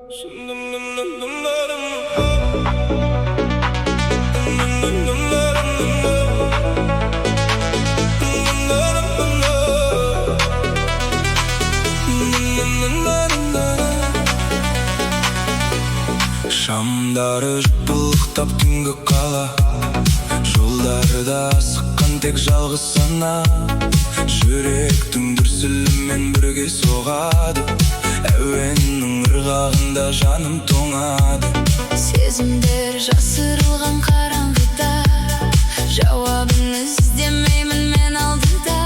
Шамдары жыпылықтап түнгі қала, жолдарда асыққан тек жалғыз сана. Жүректің дүрсілімен бірге соғады, әуеннің ырғағында жаным тоңады. Сезімдер жасырылған қараңғыда, жауабын іздемеймін мен алдыда.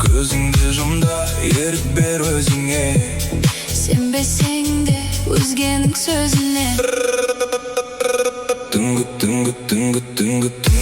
Көзіңді жұм да ерік бер өзіңе, сенбесең де өзгенің сөзіне. Түнгі, түнгі, түнгі, түнгі, түнгі.